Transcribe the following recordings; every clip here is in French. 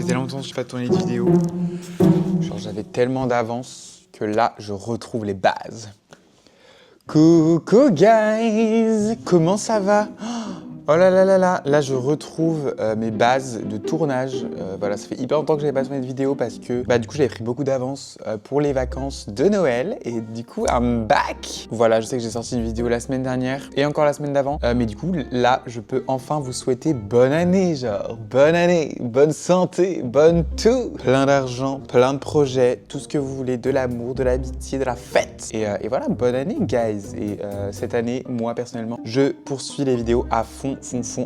faisait longtemps que je n'ai pas tourné de vidéo. Genre j'avais tellement d'avance que là je retrouve les bases. Coucou guys, comment ça va? Oh là là là là, là je retrouve mes bases de tournage. Voilà, ça fait hyper longtemps que j'avais pas tourné de vidéo parce que du coup j'avais pris beaucoup d'avance pour les vacances de Noël et du coup I'm back. Voilà, je sais que j'ai sorti une vidéo la semaine dernière et encore la semaine d'avant, mais du coup là je peux enfin vous souhaiter bonne année, genre bonne année, bonne santé, bonne tout, plein d'argent, plein de projets, tout ce que vous voulez, de l'amour, de l'amitié, de la fête. Et voilà, bonne année guys. Et cette année, moi personnellement, je poursuis les vidéos à fond,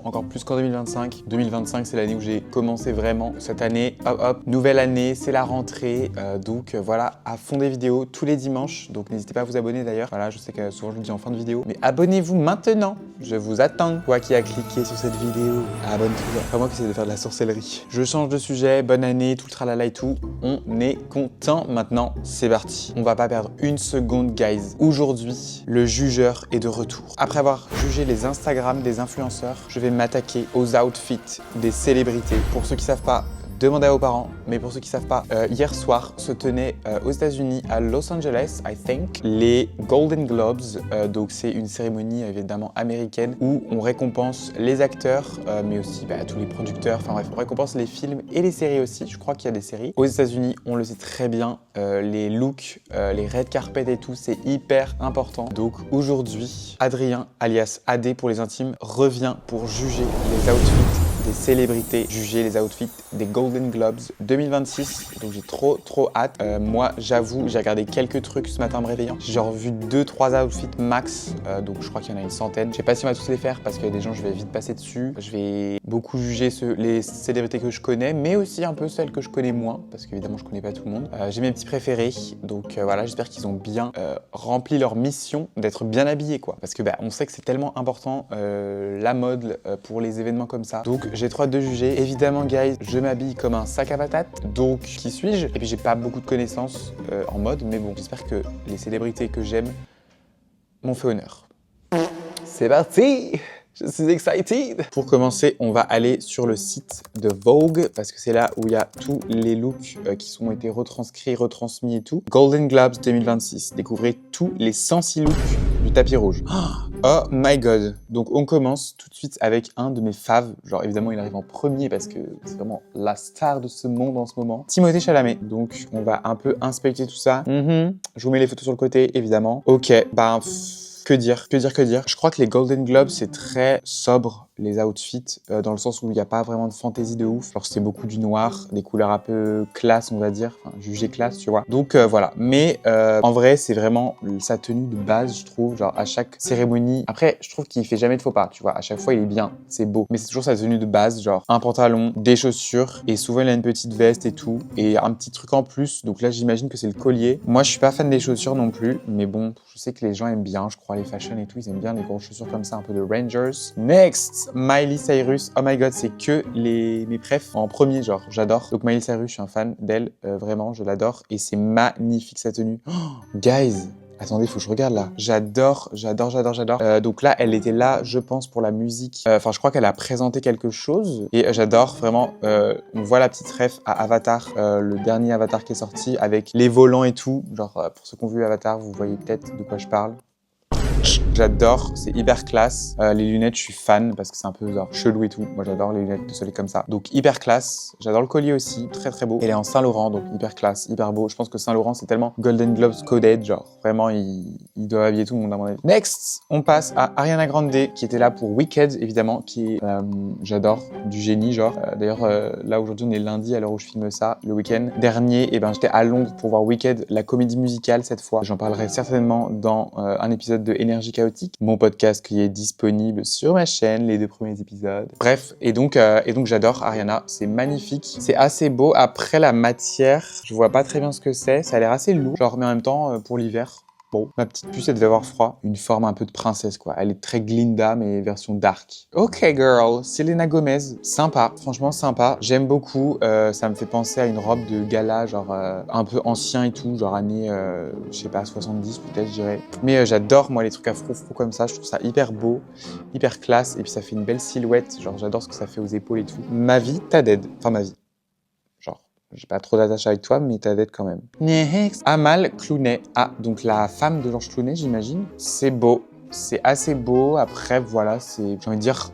encore plus qu'en 2025. 2025, c'est l'année où j'ai commencé vraiment. Cette année, hop, nouvelle année, c'est la rentrée. Donc voilà, à fond des vidéos tous les dimanches. Donc n'hésitez pas à vous abonner d'ailleurs. Voilà, je sais que souvent je le dis en fin de vidéo. Mais abonnez-vous maintenant. Je vous attends. Toi qui as cliqué sur cette vidéo, abonne-toi. Pas moi qui essaie de faire de la sorcellerie. Je change de sujet, bonne année, tout le tralala et tout. On est content maintenant. C'est parti. On va pas perdre une seconde, guys. Aujourd'hui, le jugeur est de retour. Après avoir jugé les Instagram des influenceurs, je vais m'attaquer aux outfits des célébrités. Pour ceux qui savent pas, demandez à vos parents, mais pour ceux qui savent pas, hier soir se tenait aux États-Unis, à Los Angeles, I think, les Golden Globes. Donc c'est une cérémonie évidemment américaine où on récompense les acteurs, mais aussi tous les producteurs. Enfin bref, on récompense les films et les séries aussi. Je crois qu'il y a des séries. Aux États-Unis, on le sait très bien, les looks, les red carpet et tout, c'est hyper important. Donc aujourd'hui, Adrien, alias AD pour les intimes, revient pour juger les outfits des célébrités, juger les outfits des Golden Globes 2026. Donc j'ai trop hâte. Moi j'avoue, j'ai regardé quelques trucs ce matin en me réveillant. J'ai genre vu 2-3 outfits max, donc je crois qu'il y en a une centaine. Je sais pas si on va tous les faire parce qu'il y a des gens, je vais vite passer dessus. Je vais beaucoup juger les célébrités que je connais, mais aussi un peu celles que je connais moins, parce qu'évidemment je connais pas tout le monde. J'ai mes petits préférés, donc voilà, j'espère qu'ils ont bien rempli leur mission d'être bien habillés quoi. Parce que on sait que c'est tellement important la mode pour les événements comme ça. Donc j'ai trop hâte de juger. Évidemment, guys, je m'habille comme un sac à patates. Donc, qui suis-je? Et puis, j'ai pas beaucoup de connaissances en mode, mais bon, j'espère que les célébrités que j'aime m'ont fait honneur. C'est parti! Je suis excited! Pour commencer, on va aller sur le site de Vogue parce que c'est là où il y a tous les looks qui ont été retranscrits, retransmis et tout. Golden Globes 2026. Découvrez tous les 106 looks du tapis rouge. Oh my god! Donc on commence tout de suite avec un de mes faves. Genre évidemment il arrive en premier parce que c'est vraiment la star de ce monde en ce moment. Timothée Chalamet. Donc on va un peu inspecter tout ça. Je vous mets les photos sur le côté évidemment. Ok, que dire? Je crois que les Golden Globes, c'est très sobre, les outfits, dans le sens où il n'y a pas vraiment de fantaisie de ouf. Alors, c'est beaucoup du noir, des couleurs un peu classe, on va dire. Enfin, jugé classe, tu vois. Donc, voilà. Mais, en vrai, c'est vraiment sa tenue de base, je trouve. Genre, à chaque cérémonie. Après, je trouve qu'il fait jamais de faux pas, tu vois. À chaque fois, il est bien. C'est beau. Mais c'est toujours sa tenue de base, genre, un pantalon, des chaussures. Et souvent, il a une petite veste et tout. Et un petit truc en plus. Donc là, j'imagine que c'est le collier. Moi, je suis pas fan des chaussures non plus. Mais bon, je sais que les gens aiment bien, je crois, les fashion et tout. Ils aiment bien les grosses chaussures comme ça, un peu de Rangers. Next! Miley Cyrus. Oh my god, c'est que mes préfs en premier, genre, j'adore. Donc Miley Cyrus, je suis un fan d'elle, vraiment, je l'adore. Et c'est magnifique sa tenue. Oh, guys! Attendez, faut que je regarde là. J'adore. Donc là, elle était là, je pense, pour la musique. Enfin, je crois qu'elle a présenté quelque chose. Et j'adore, vraiment. On voit la petite ref à Avatar, le dernier Avatar qui est sorti, avec les volants et tout. Genre, pour ceux qui ont vu Avatar, vous voyez peut-être de quoi je parle. J'adore, c'est hyper classe. Les lunettes, je suis fan parce que c'est un peu genre chelou et tout. Moi, j'adore les lunettes de soleil comme ça. Donc, hyper classe. J'adore le collier aussi, très beau. Elle est en Saint-Laurent, donc hyper classe, hyper beau. Je pense que Saint-Laurent, c'est tellement Golden Globes coded, genre vraiment, ils doivent habiller tout le monde à mon avis. Next, on passe à Ariana Grande qui était là pour Wicked, évidemment, qui est, j'adore, du génie, genre. D'ailleurs, là aujourd'hui, on est lundi à l'heure où je filme ça, le week-end dernier. Et j'étais à Londres pour voir Wicked, la comédie musicale cette fois. J'en parlerai certainement dans un épisode de Énergie chaotique, mon podcast qui est disponible sur ma chaîne, les 2 premiers épisodes. Bref, et donc j'adore Ariana, c'est magnifique, c'est assez beau. Après la matière, je vois pas très bien ce que c'est, ça a l'air assez lourd, genre mais en même temps pour l'hiver. Bon, ma petite puce, elle devait avoir froid. Une forme un peu de princesse, quoi. Elle est très Glinda, mais version dark. Ok, girl. Selena Gomez. Sympa. Franchement, sympa. J'aime beaucoup. Ça me fait penser à une robe de gala, genre un peu ancien et tout. Genre année, je sais pas, 70 peut-être, je dirais. Mais j'adore, moi, les trucs à frou-frou comme ça. Je trouve ça hyper beau, hyper classe. Et puis, ça fait une belle silhouette. Genre, j'adore ce que ça fait aux épaules et tout. Ma vie, ta dead. Enfin, ma vie. j'ai pas trop d'attache avec toi, mais ta dette quand même. Next. Amal Clooney. Ah, donc la femme de George Clooney, j'imagine. C'est beau. C'est assez beau. Après, voilà, c'est, j'ai envie de dire,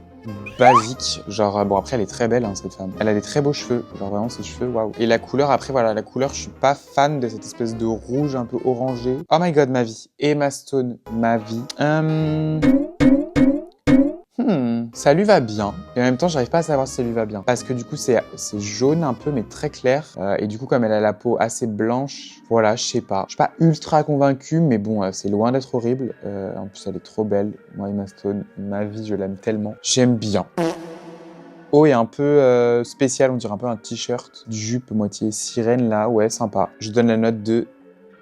basique. Genre, bon, après, elle est très belle, hein, cette femme. Elle a des très beaux cheveux. Genre, vraiment, ses cheveux, waouh. Et la couleur, après, voilà, la couleur, je suis pas fan de cette espèce de rouge un peu orangé. Oh my god, ma vie. Emma Stone, ma vie. Ça lui va bien. Et en même temps, j'arrive pas à savoir si ça lui va bien. Parce que du coup, c'est jaune un peu, mais très clair. Et du coup, comme elle a la peau assez blanche, voilà, je sais pas. Je suis pas ultra convaincue, mais bon, c'est loin d'être horrible. En plus, elle est trop belle. Moi, Emma Stone, ma vie, je l'aime tellement. J'aime bien. Oh, et un peu spécial, on dirait un peu un t-shirt, jupe moitié sirène là. Ouais, sympa. Je donne la note de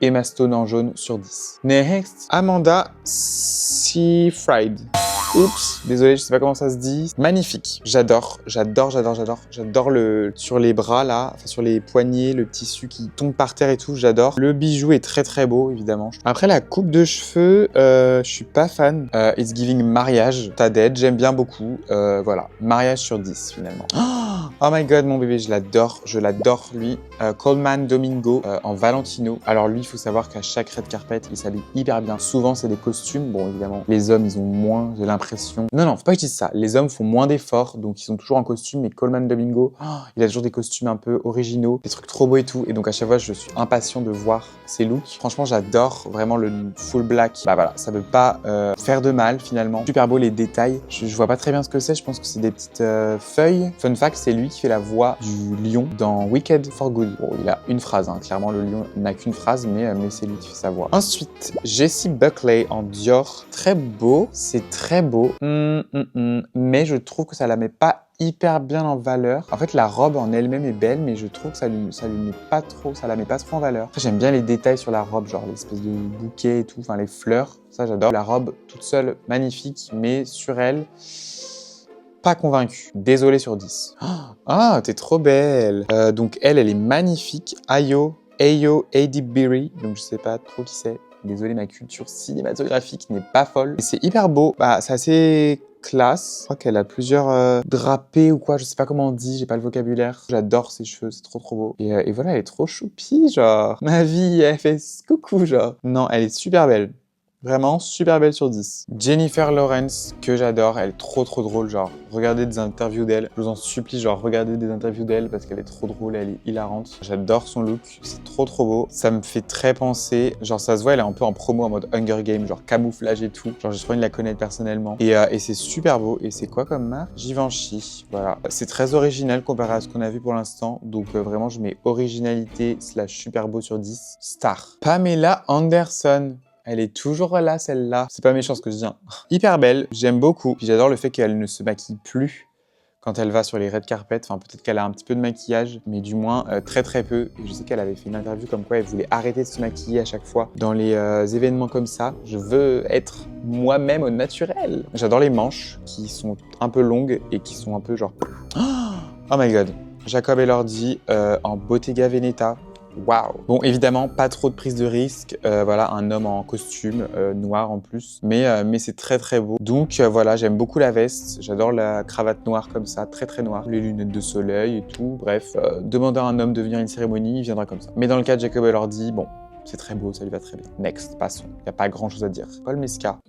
Emma Stone en jaune sur 10. Next, Amanda Seyfried. Oups, désolé, je sais pas comment ça se dit. Magnifique, j'adore le sur les bras là, enfin sur les poignets, le tissu qui tombe par terre et tout, j'adore. Le bijou est très très beau évidemment. Après la coupe de cheveux, je suis pas fan. It's giving mariage, ta dette, j'aime bien beaucoup. Voilà, mariage sur 10 finalement. Oh my god, mon bébé, je l'adore lui. Coleman Domingo en Valentino. Alors lui, il faut savoir qu'à chaque red carpet, il s'habille hyper bien. Souvent, c'est des costumes. Bon, évidemment, les hommes, ils ont moins, j'ai l'impression. Non, faut pas que je dise ça. Les hommes font moins d'efforts, donc ils sont toujours en costume. Mais Coleman Domingo, il a toujours des costumes un peu originaux, des trucs trop beaux et tout. Et donc à chaque fois, je suis impatient de voir ses looks. Franchement, j'adore vraiment le full black. Bah voilà, ça veut pas faire de mal finalement. Super beau les détails. Je vois pas très bien ce que c'est. Je pense que c'est des petites feuilles. Fun fact, c'est lui qui fait la voix du lion dans Wicked for Good. Bon, il a une phrase, hein. Clairement le lion n'a qu'une phrase, mais c'est lui qui fait sa voix. Ensuite, Jessie Buckley en Dior. Très beau, c'est très beau. Mais je trouve que ça la met pas hyper bien en valeur. En fait, la robe en elle-même est belle, mais je trouve que ça lui met pas trop, ça la met pas trop en valeur. Après, j'aime bien les détails sur la robe, genre l'espèce de bouquet et tout, enfin les fleurs. Ça, j'adore. La robe toute seule, magnifique, mais sur elle, pas convaincu. Désolé sur 10. Ah, t'es trop belle. Donc elle est magnifique. Ayo Adibiri. Donc je sais pas trop qui c'est. Désolé, ma culture cinématographique n'est pas folle. Et c'est hyper beau. Bah, c'est assez classe. Je crois qu'elle a plusieurs drapés ou quoi. Je sais pas comment on dit. J'ai pas le vocabulaire. J'adore ses cheveux. C'est trop beau. Et voilà, elle est trop choupie, genre. Ma vie, elle fait coucou, genre. Non, elle est super belle. Vraiment super belle sur 10. Jennifer Lawrence, que j'adore, elle est trop drôle, genre, regardez des interviews d'elle, je vous en supplie, genre, regardez des interviews d'elle parce qu'elle est trop drôle, elle est hilarante. J'adore son look, c'est trop beau. Ça me fait très penser, genre, ça se voit, elle est un peu en promo en mode Hunger Games, genre camouflage et tout. Genre, j'ai trop envie de la connaître personnellement. Et c'est super beau. Et c'est quoi comme marque? Givenchy, voilà. C'est très original comparé à ce qu'on a vu pour l'instant, donc vraiment, je mets originalité / super beau sur 10. Star. Pamela Anderson. Elle est toujours là, celle-là. C'est pas méchant ce que je dis. Hyper belle, j'aime beaucoup. Puis j'adore le fait qu'elle ne se maquille plus quand elle va sur les red carpets. Enfin, peut-être qu'elle a un petit peu de maquillage, mais du moins très peu. Et je sais qu'elle avait fait une interview comme quoi elle voulait arrêter de se maquiller à chaque fois dans les événements comme ça. Je veux être moi-même au naturel. J'adore les manches qui sont un peu longues et qui sont un peu genre... Oh my god. Jacob Elordi en Bottega Veneta. Waouh! Bon, évidemment, pas trop de prise de risque. Voilà, un homme en costume, noir en plus. Mais c'est très beau. Donc voilà, j'aime beaucoup la veste. J'adore la cravate noire comme ça, très noire. Les lunettes de soleil et tout. Bref, demandez à un homme de venir à une cérémonie, il viendra comme ça. Mais dans le cas de Jacob Elordi, bon, c'est très beau, ça lui va très bien. Next, passons. Y a pas grand chose à dire. Paul Mesca.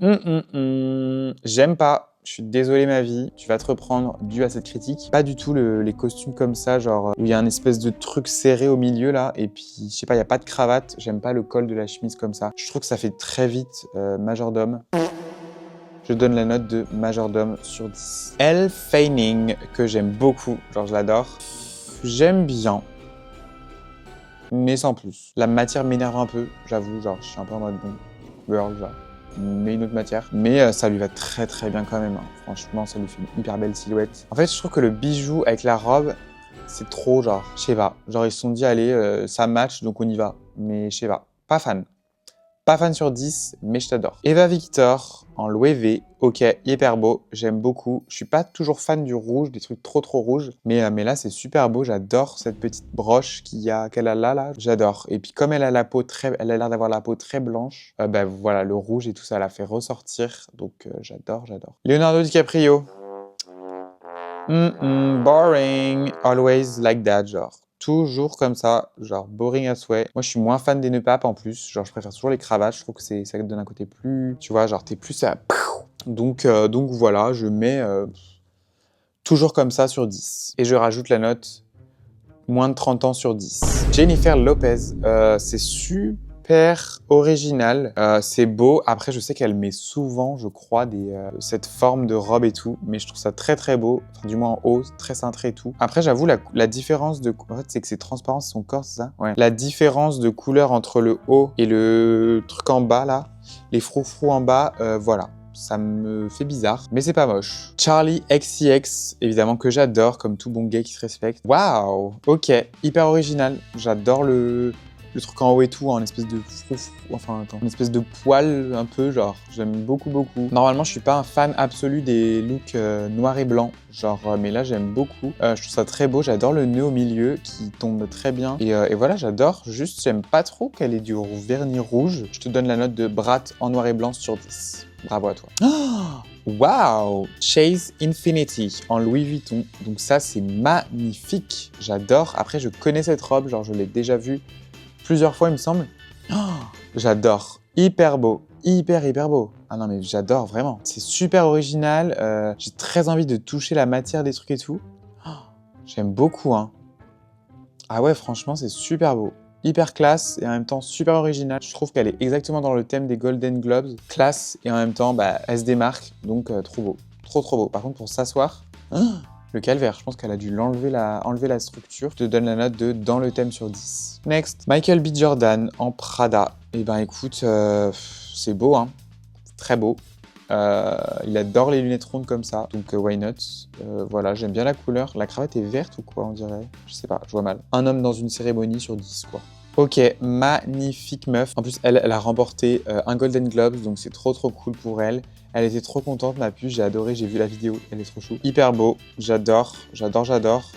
J'aime pas. Je suis désolé ma vie, tu vas te reprendre dû à cette critique. Pas du tout les costumes comme ça, genre où il y a un espèce de truc serré au milieu là, et puis je sais pas, il y a pas de cravate, j'aime pas le col de la chemise comme ça. Je trouve que ça fait très vite majordome. Je donne la note de majordome sur 10. Elle Fanning, que j'aime beaucoup, genre je l'adore. J'aime bien, mais sans plus. La matière m'énerve un peu, j'avoue, genre je suis un peu en mode bon, girl, genre. Mais une autre matière. Mais ça lui va très bien quand même. Hein. Franchement, ça lui fait une hyper belle silhouette. En fait, je trouve que le bijou avec la robe, c'est trop genre, je sais pas. Genre, ils se sont dit, allez, ça match, donc on y va. Mais je sais pas. Pas fan. Pas fan sur 10, mais je t'adore. Eva Victor en Loewe. Ok, hyper beau. J'aime beaucoup. Je suis pas toujours fan du rouge, des trucs trop rouges. Mais là, c'est super beau. J'adore cette petite broche qu'elle a là. J'adore. Et puis, comme elle a elle a l'air d'avoir la peau très blanche, bah voilà, le rouge et tout ça la fait ressortir. Donc, j'adore. Leonardo DiCaprio. Boring. Always like that, genre. toujours comme ça, genre boring à souhait. Moi, je suis moins fan des nœuds papes en plus. Genre, je préfère toujours les cravates. Je trouve que ça donne un côté plus, tu vois, genre t'es plus à... Donc voilà, je mets toujours comme ça sur 10. Et je rajoute la note moins de 30 ans sur 10. Jennifer Lopez, c'est super original, c'est beau. Après, je sais qu'elle met souvent, je crois, cette forme de robe et tout, mais je trouve ça très très beau, enfin, du moins en haut, très cintré et tout. Après, j'avoue, la différence de... En fait, c'est que c'est transparent, c'est son corps, c'est ça? Ouais. La différence de couleur entre le haut et le truc en bas, là, les froufrous en bas, voilà. Ça me fait bizarre, mais c'est pas moche. Charlie XCX, évidemment que j'adore, comme tout bon gay qui se respecte. Waouh, ok, hyper original. J'adore le truc en haut et tout, en espèce de froufrou, enfin, attends, une espèce de poil un peu, genre, j'aime beaucoup, beaucoup. Normalement, je suis pas un fan absolu des looks noir et blanc, genre, mais là, j'aime beaucoup. Je trouve ça très beau, j'adore le nœud au milieu qui tombe très bien. Et voilà, j'adore, juste, j'aime pas trop qu'elle ait du vernis rouge. Je te donne la note de Brat en noir et blanc sur 10. Bravo à toi. Wow! Chase Infinity en Louis Vuitton. Donc ça, c'est magnifique. J'adore. Après, je connais cette robe. Genre, je l'ai déjà vue plusieurs fois, il me semble. J'adore. Hyper beau. Hyper beau. Ah non, mais j'adore vraiment. C'est super original. J'ai très envie de toucher la matière des trucs et tout. J'aime beaucoup, hein. Ah ouais, franchement, c'est super beau. Hyper classe et en même temps super originale. Je trouve qu'elle est exactement dans le thème des Golden Globes. Classe et en même temps, bah, elle se démarque. Donc, trop beau. Trop beau. Par contre, pour s'asseoir, le calvaire, je pense qu'elle a dû enlever la structure. Je te donne la note de dans le thème sur 10. Next, Michael B. Jordan en Prada. Eh ben écoute, c'est beau, hein. Très beau. Il adore les lunettes rondes comme ça, donc why not. Voilà, j'aime bien la couleur. La cravate est verte ou quoi, on dirait? Je sais pas, je vois mal. Un homme dans une cérémonie sur 10, quoi. Ok, magnifique meuf. En plus, elle a remporté un Golden Globes, donc c'est trop cool pour elle. Elle était trop contente, ma puce, j'ai adoré, j'ai vu la vidéo, elle est trop chou. Hyper beau, j'adore.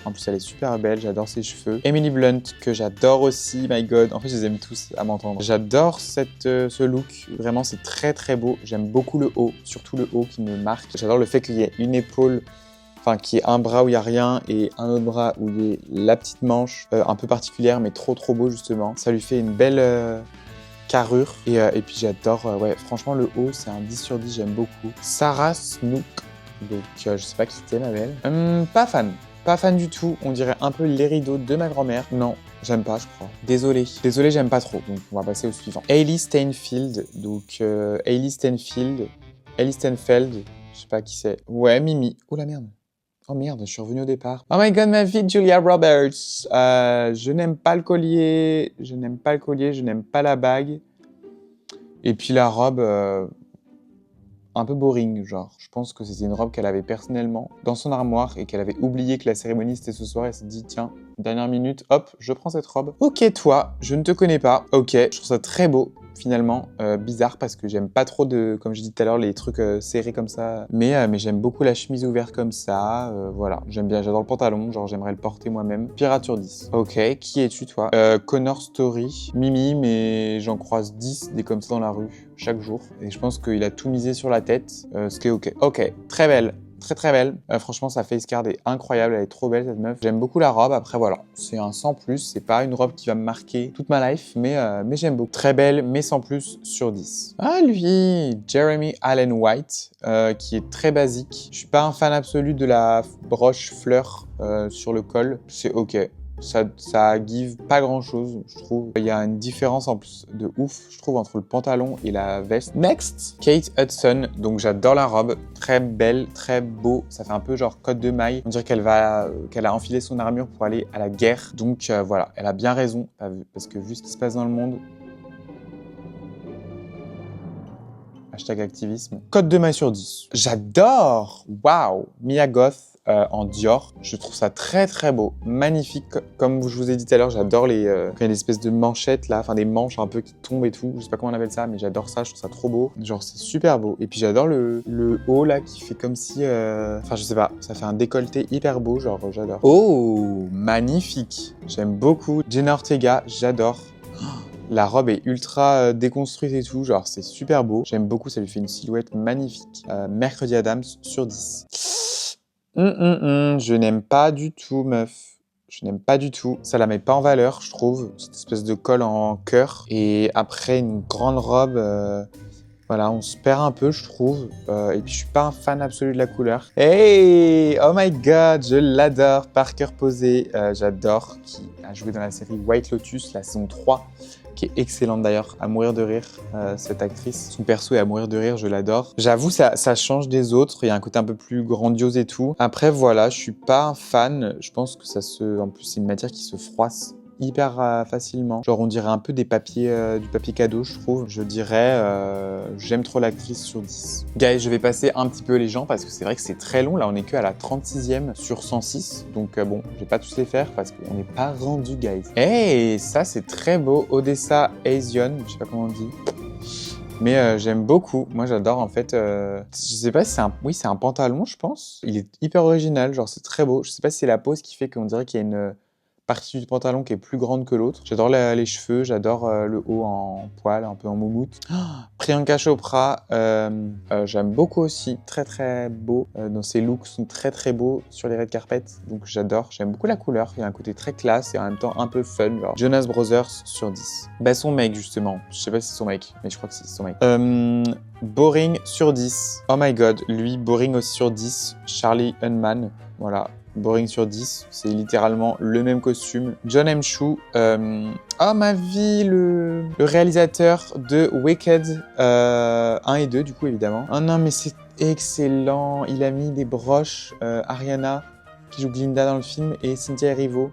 En plus, elle est super belle, j'adore ses cheveux. Emily Blunt, que j'adore aussi, my god. En fait, je les aime tous à m'entendre. J'adore ce look, vraiment, c'est très beau. J'aime beaucoup le haut, surtout le haut qui me marque. J'adore le fait qu'il y ait une épaule, enfin, qu'il y ait un bras où il n'y a rien et un autre bras où il y ait la petite manche, un peu particulière, mais trop beau, justement. Ça lui fait une belle... carrure et puis j'adore, ouais, franchement le haut c'est un 10 sur 10, j'aime beaucoup. Sarah Snook, donc je sais pas qui t'es ma belle. Pas fan du tout, on dirait un peu les rideaux de ma grand-mère. Non, j'aime pas je crois. Désolé, j'aime pas trop, donc on va passer au suivant. Hailey Steinfeld, donc Hailey Steinfeld, je sais pas qui c'est. Ouais, Mimi, oh la merde. Oh merde, je suis revenu au départ. Oh my god, ma fille, Julia Roberts. Je n'aime pas le collier, je n'aime pas la bague. Et puis la robe, un peu boring, genre. Je pense que c'était une robe qu'elle avait personnellement dans son armoire et qu'elle avait oublié que la cérémonie c'était ce soir. Elle s'est dit, tiens, dernière minute, hop, je prends cette robe. Ok, toi, je ne te connais pas. Ok, je trouve ça très beau. Finalement, bizarre parce que j'aime pas trop comme je dis tout à l'heure, les trucs serrés comme ça. Mais j'aime beaucoup la chemise ouverte comme ça. Voilà, j'aime bien, j'adore le pantalon, genre j'aimerais le porter moi-même. Pirate sur 10. Ok, qui es-tu toi? Connor Story, Mimi, mais j'en croise 10 des comme ça dans la rue chaque jour. Et je pense qu'il a tout misé sur la tête, ce qui est ok. Ok, très belle. Très belle. Franchement, sa face card est incroyable. Elle est trop belle, cette meuf. J'aime beaucoup la robe. Après, voilà. C'est un sans plus. C'est pas une robe qui va me marquer toute ma life, mais j'aime beaucoup. Très belle, mais sans plus sur 10. Ah, lui, Jeremy Allen White, qui est très basique. Je suis pas un fan absolu de la broche fleur sur le col. C'est ok. Ça give pas grand chose, je trouve. Il y a une différence en plus de ouf, je trouve, entre le pantalon et la veste. Next, Kate Hudson. Donc j'adore la robe, très belle, très beau. Ça fait un peu genre côte de maille. On dirait qu'elle a enfilé son armure pour aller à la guerre. Donc voilà, elle a bien raison, parce que vu ce qui se passe dans le monde, hashtag activisme. Côte de maille sur 10. J'adore. Waouh. Mia Goth en Dior. Je trouve ça très beau. Magnifique. Comme je vous ai dit tout à l'heure, j'adore quand il y a des espèces de manchettes là, enfin des manches un peu qui tombent et tout. Je sais pas comment on appelle ça, mais j'adore ça. Je trouve ça trop beau. Genre c'est super beau. Et puis j'adore le haut là qui fait comme si... Enfin je sais pas, ça fait un décolleté hyper beau. Genre j'adore. Oh, magnifique. J'aime beaucoup. Jenna Ortega, j'adore. La robe est ultra déconstruite et tout, genre c'est super beau. J'aime beaucoup, ça lui fait une silhouette magnifique. Mercredi Adams sur 10. Je n'aime pas du tout, meuf. Je n'aime pas du tout. Ça la met pas en valeur, je trouve. Cette espèce de col en cœur. Et après, une grande robe... Voilà, on se perd un peu, je trouve. Et puis, je suis pas un fan absolu de la couleur. Hey! Oh my god, je l'adore. Parker Posey, j'adore. Qui a joué dans la série White Lotus, la saison 3, qui est excellente d'ailleurs, à mourir de rire, cette actrice. Son perso est à mourir de rire, je l'adore. J'avoue, ça change des autres. Il y a un côté un peu plus grandiose et tout. Après, voilà, je suis pas un fan. Je pense que En plus, c'est une matière qui se froisse hyper facilement. Genre on dirait un peu du papier cadeau, je trouve. Je dirais j'aime trop l'actrice sur 10. Guys, je vais passer un petit peu les gens parce que c'est vrai que c'est très long. Là, on est que à la 36e sur 106. Donc bon, je vais pas tous les faire parce qu'on n'est pas rendu, guys. Hey, ça c'est très beau. Odessa Asian, je sais pas comment on dit. Mais j'aime beaucoup. Moi, j'adore en fait. Je sais pas si c'est un... Oui, c'est un pantalon, je pense. Il est hyper original, genre c'est très beau. Je sais pas si c'est la pose qui fait qu'on dirait qu'il y a une partie du pantalon qui est plus grande que l'autre. J'adore les cheveux, j'adore le haut en poil, un peu en moumoute. Priyanka Chopra, j'aime beaucoup aussi, très très beau. Dans ses looks sont très très beaux sur les red carpets, donc j'adore. J'aime beaucoup la couleur, il y a un côté très classe et en même temps un peu fun, genre Jonas Brothers sur 10. Bah son mec justement, je sais pas si c'est son mec, mais je crois que c'est son mec. Boring sur 10. Oh my god, lui, Boring aussi sur 10. Charlie Hunman, voilà. Boring sur 10, c'est littéralement le même costume. John M. Chu, oh ma vie, le réalisateur de Wicked 1 et 2, du coup, évidemment. Oh non, mais c'est excellent. Il a mis des broches. Ariana, qui joue Glinda dans le film, et Cynthia Erivo,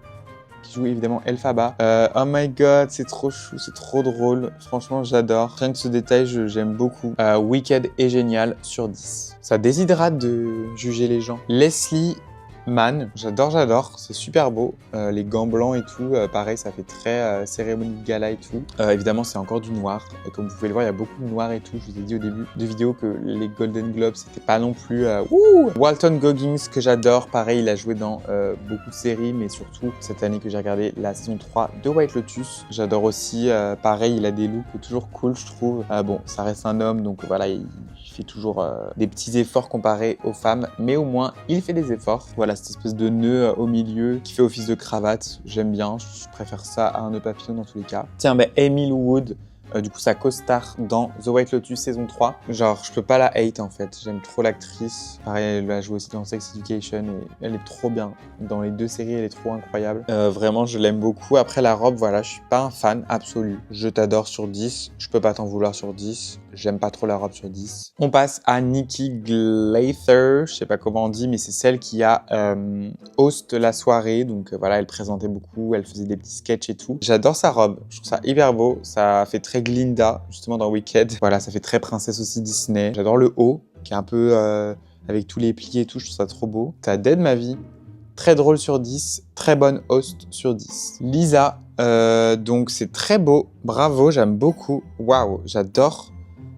qui joue évidemment Elphaba. Oh my god, c'est trop chou, c'est trop drôle. Franchement, j'adore. Rien que ce détail, j'aime beaucoup. Wicked est génial sur 10. Ça déshydrate de juger les gens. Leslie Man, j'adore, c'est super beau. Les gants blancs et tout, pareil, ça fait très cérémonie de gala et tout. Évidemment, c'est encore du noir. Comme vous pouvez le voir, il y a beaucoup de noir et tout. Je vous ai dit au début de vidéo que les Golden Globes, c'était pas non plus... Walton Goggins, que j'adore. Pareil, il a joué dans beaucoup de séries, mais surtout, cette année que j'ai regardé la saison 3 de White Lotus. J'adore aussi, pareil, il a des looks toujours cool, je trouve. Bon, ça reste un homme, donc voilà, il fait toujours des petits efforts comparés aux femmes, mais au moins, il fait des efforts. Voilà, cette espèce de nœud au milieu qui fait office de cravate, j'aime bien, je préfère ça à un nœud papillon dans tous les cas. Tiens, Emily Wood, du coup sa co-star dans The White Lotus saison 3. Genre, je peux pas la hate en fait, j'aime trop l'actrice. Pareil, elle a joué aussi dans Sex Education et elle est trop bien. Dans les deux séries, elle est trop incroyable. Vraiment, je l'aime beaucoup. Après la robe, voilà, je suis pas un fan absolu. Je t'adore sur 10, je peux pas t'en vouloir sur 10. J'aime pas trop la robe sur 10. On passe à Nikki Glaser, je sais pas comment on dit, mais c'est celle qui a host la soirée. Donc voilà, elle présentait beaucoup, elle faisait des petits sketchs et tout. J'adore sa robe, je trouve ça hyper beau. Ça fait très Glinda, justement dans Wicked. Voilà, ça fait très princesse aussi Disney. J'adore le haut, qui est un peu avec tous les plis et tout, je trouve ça trop beau. T'as Dead Ma Vie, très drôle sur 10, très bonne host sur 10. Lisa, donc c'est très beau, bravo, j'aime beaucoup. Waouh, j'adore.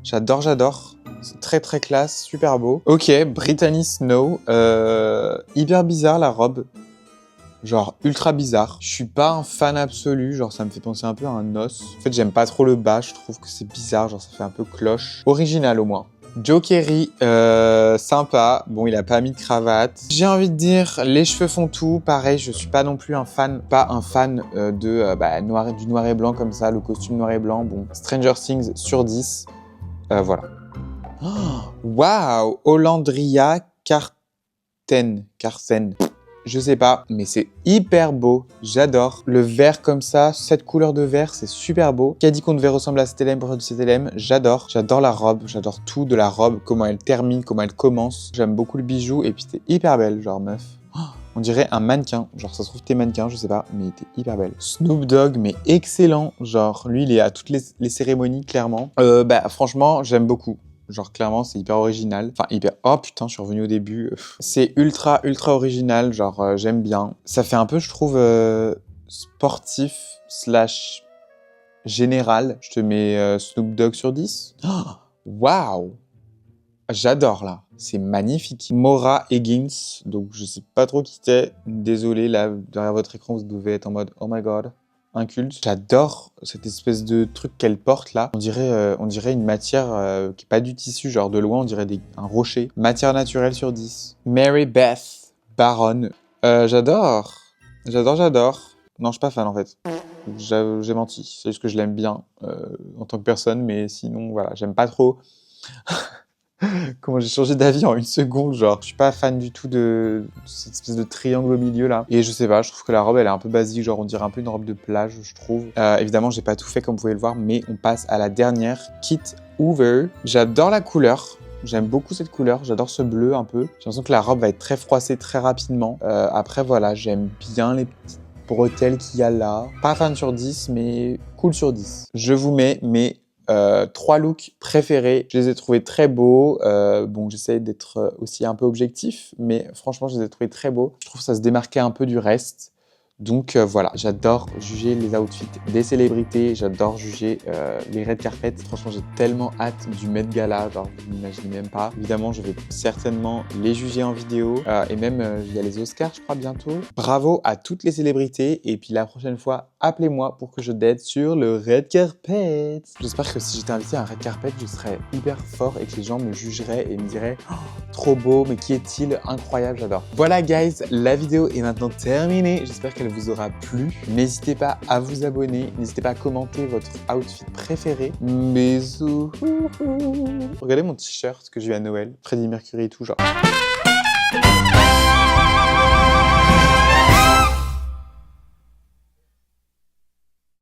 C'est très très classe, super beau. Ok, Brittany Snow, hyper bizarre la robe. Genre ultra bizarre. Je suis pas un fan absolu, genre ça me fait penser un peu à un os. En fait, j'aime pas trop le bas, je trouve que c'est bizarre, genre ça fait un peu cloche. Original au moins. Joe Kerry, sympa. Bon, il a pas mis de cravate. J'ai envie de dire, les cheveux font tout. Pareil, je suis pas non plus un fan, du noir et blanc comme ça, le costume noir et blanc. Bon, Stranger Things sur 10. Voilà. Waouh, Hollandria Carten. Je sais pas, mais c'est hyper beau. J'adore. Le vert comme ça, cette couleur de vert, c'est super beau. Qui a dit qu'on devait ressembler à Stellem pour du Stellem? J'adore. J'adore la robe. J'adore tout de la robe. Comment elle termine, comment elle commence. J'aime beaucoup le bijou. Et puis t'es hyper belle, genre meuf. On dirait un mannequin. Genre ça se trouve t'es mannequin, je sais pas, mais t'es hyper belle. Snoop Dogg, mais excellent. Genre lui, il est à toutes les cérémonies, clairement. Franchement, j'aime beaucoup. Genre clairement c'est hyper original. Enfin hyper... Oh putain, je suis revenu au début. C'est ultra original, genre j'aime bien. Ça fait un peu, je trouve, sportif / général. Je te mets Snoop Dogg sur 10. Waouh, j'adore là. C'est magnifique. Maura Higgins, donc je sais pas trop qui c'est. Désolé, là, derrière votre écran, vous devez être en mode « Oh my god ». Inculte. J'adore cette espèce de truc qu'elle porte là. On dirait une matière qui est pas du tissu, genre de loin on dirait un rocher. Matière naturelle sur 10. Mary Beth Baron. J'adore. J'adore. Non, je suis pas fan en fait. J'ai menti. C'est juste que je l'aime bien en tant que personne, mais sinon, voilà, j'aime pas trop. Comment j'ai changé d'avis en une seconde, genre. Je suis pas fan du tout de cette espèce de triangle au milieu là. Et je sais pas, je trouve que la robe elle est un peu basique, genre on dirait un peu une robe de plage, je trouve. Évidemment, j'ai pas tout fait comme vous pouvez le voir, mais on passe à la dernière, Kit Hoover. J'adore la couleur. J'aime beaucoup cette couleur, j'adore ce bleu un peu. J'ai l'impression que la robe va être très froissée très rapidement. Après voilà, j'aime bien les petites bretelles qu'il y a là. Pas fan sur 10, mais cool sur 10. Je vous mets mes 3 looks préférés. Je les ai trouvés très beaux. Bon, j'essaie d'être aussi un peu objectif, mais franchement, je les ai trouvés très beaux. Je trouve que ça se démarquait un peu du reste. Donc voilà, j'adore juger les outfits des célébrités, j'adore juger les red carpets. Franchement, j'ai tellement hâte du Met Gala, genre vous n'imaginez même pas. Évidemment, je vais certainement les juger en vidéo et même il y a les Oscars, je crois, bientôt. Bravo à toutes les célébrités et puis la prochaine fois, appelez-moi pour que je date sur le red carpet. J'espère que si j'étais invité à un red carpet, je serais hyper fort et que les gens me jugeraient et me diraient oh, trop beau, mais qui est-il? Incroyable, j'adore. Voilà guys, la vidéo est maintenant terminée. J'espère qu'elle vous aura plu. N'hésitez pas à vous abonner, n'hésitez pas à commenter votre outfit préféré. Bisous. Regardez mon t-shirt que j'ai eu à Noël, Freddie Mercury et tout, genre.